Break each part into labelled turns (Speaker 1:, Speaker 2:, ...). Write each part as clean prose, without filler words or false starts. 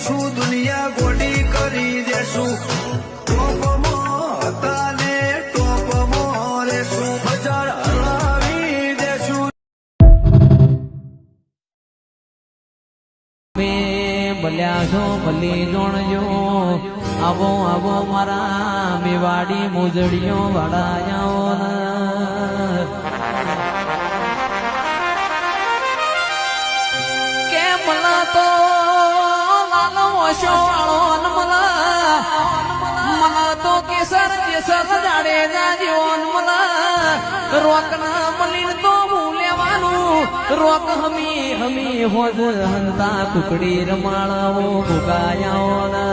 Speaker 1: દેશું, દુનિયા ગોડી કરી દેશું. ટોપમાં હતા ને ટોપમાં રેશું, બજાર હલાવી દેશું.
Speaker 2: ભલ્યા છો ભલી જોણજો, આવો આવો મારા મેવાડી મોજડીઓ વાળાયાઓ કે મલા તો લાલો ઓશો વાળો મલા તો કેસર કેસર જાડે જાજ્યો મલા રોકના મલીન તો રોક હમી હમી હોજ હંતા કુકડી રમાળાઓ ભૂગાયાઓ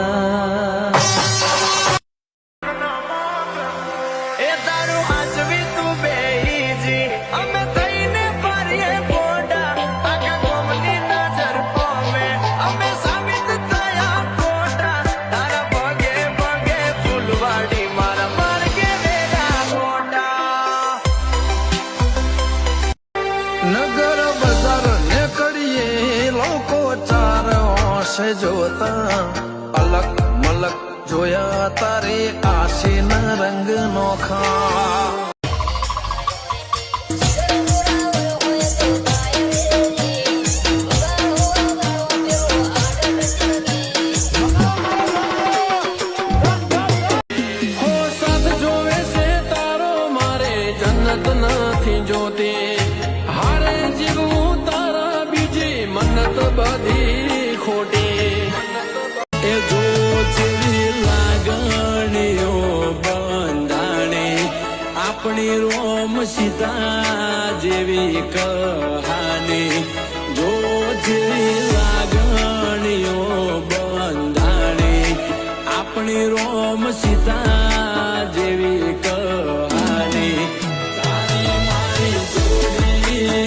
Speaker 1: એ તારું હાચવી તું બેહીજી, અમે થઈને ફરીએ પોડા, આખા કોમની નજર પોમે અમે સાબિત થયા ખોટા. તારા પગે પગે ફૂલવાડી, મારા માર્ગે વેરા ખોટા. નગર બજાર નીકળીએ લોકો ચાર ઓશે જોતા, અલગ મલક જોયા તારે આશીના રંગ નોખા. હો સાથ જોવે છે તારો, મારે જન્નત નથી જોતી. હારે જીવું તારા બીજી મન્નત બધી ખોટી.
Speaker 2: એ જો જેવી લાગણીઓ બંધાણે, આપણી રોમ સીતા જેવી કહાની. જો જેવી લાગણીઓ બંધાણે, આપણી રોમ સીતા જેવી કહાની. તારી મારી જોડી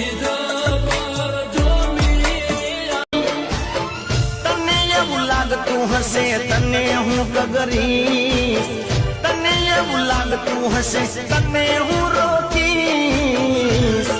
Speaker 1: લાગતું હશે તને હું ગગરીશ, તને એવું લાગતું હશે તને હું રોકીશ.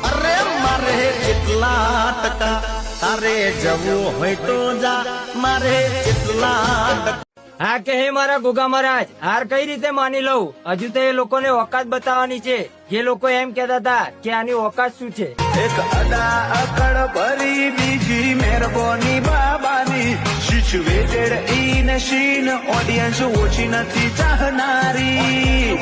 Speaker 1: અરે મારે કેટલા ટકા તારે જવું હોય તો જા, મારે કેટલા ટકા.
Speaker 3: હા કે હે મારા ગોગા મહારાજ, હાર કઈ રીતે માની લઉં? હજુ તો એ લોકોને ઓકાત બતાવવાની છે. જે લોકો એમ કહેતા હતા કે આની ઓકાત શું છે.
Speaker 1: એક અડા અકડ ભરી, બીજી મહેરબાની બાબાની. સિચ્યુએટેડ ઇન સીન, ઓડિયન્સ ઓછી નથી ચાહનારી.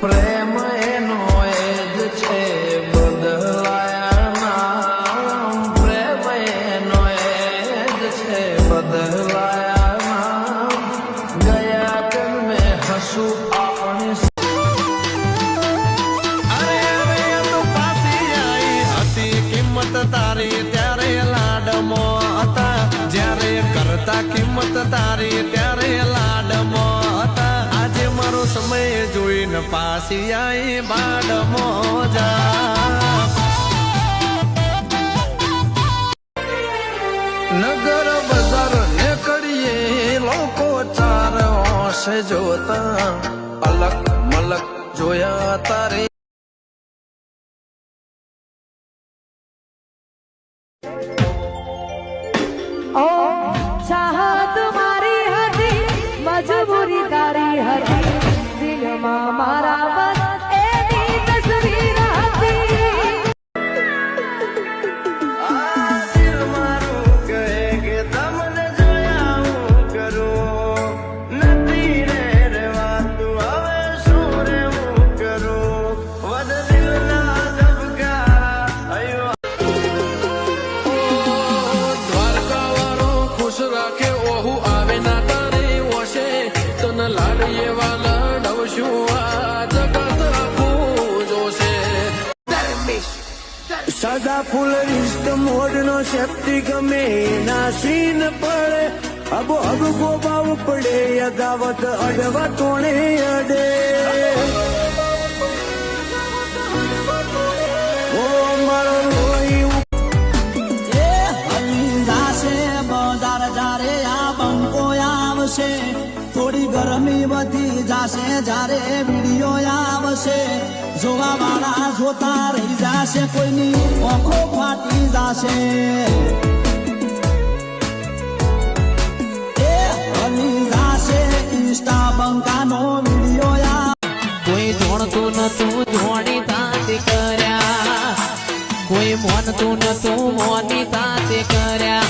Speaker 1: પ્રેમ એનો એ જ છે બદલાયા નામ, પ્રેમ એનો એ જ છે બદલાયા નામ. ગયા જન્મે હસું આપણે. અરે અરે તો પાછી આવી હતી કિંમત તારી ત્યારે લાડમો હતા, જ્યારે કરતા કિંમત તારી ત્યારે લાડમો હતા. આજે મારો સમય જોઈને પાછી આવી બાડ મોજા. નગર બજાર નીકળીએ લોકો ચાર ઓશે જોતા, અલગ મલક જોયા તારે.
Speaker 4: ચાહત મારી હતી, મજબૂરી તારી હતી, દિલમાં મારા બસ એની તસવીર હતી.
Speaker 1: આ દિલ મારું કહે કે તમને જોયા હું કરું, નથી રે રેવાતું હવે શું રે હું કરું. વધ દિલના ધબકારા,
Speaker 5: સદા ફૂલ રિસ્ટ મોડ નો સેપ્ટિક ગમે ના સીન પડે અબ ગોબાવ પડે યદાવત અડવા તોણે અડે ઓ મારો લોહી
Speaker 6: એ હલી જાશે બજાર જારે આ બંકો આવશે થોડી ગરમી વધી જાશે જારે વિડીયો આવશે જોવા વાળા જોતા રહી જાશે કોઈની આંખો ફાટી જાશે એ હલી જાશે ઇન્સ્ટા બંકાનો વિડીયો
Speaker 7: કોઈ જોણતું નતું જોણી તાતે કર્યા કોઈ મોનતું નતું મોની તાતે કર્યા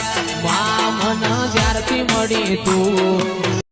Speaker 7: મા મન જ્યારથી મળી તું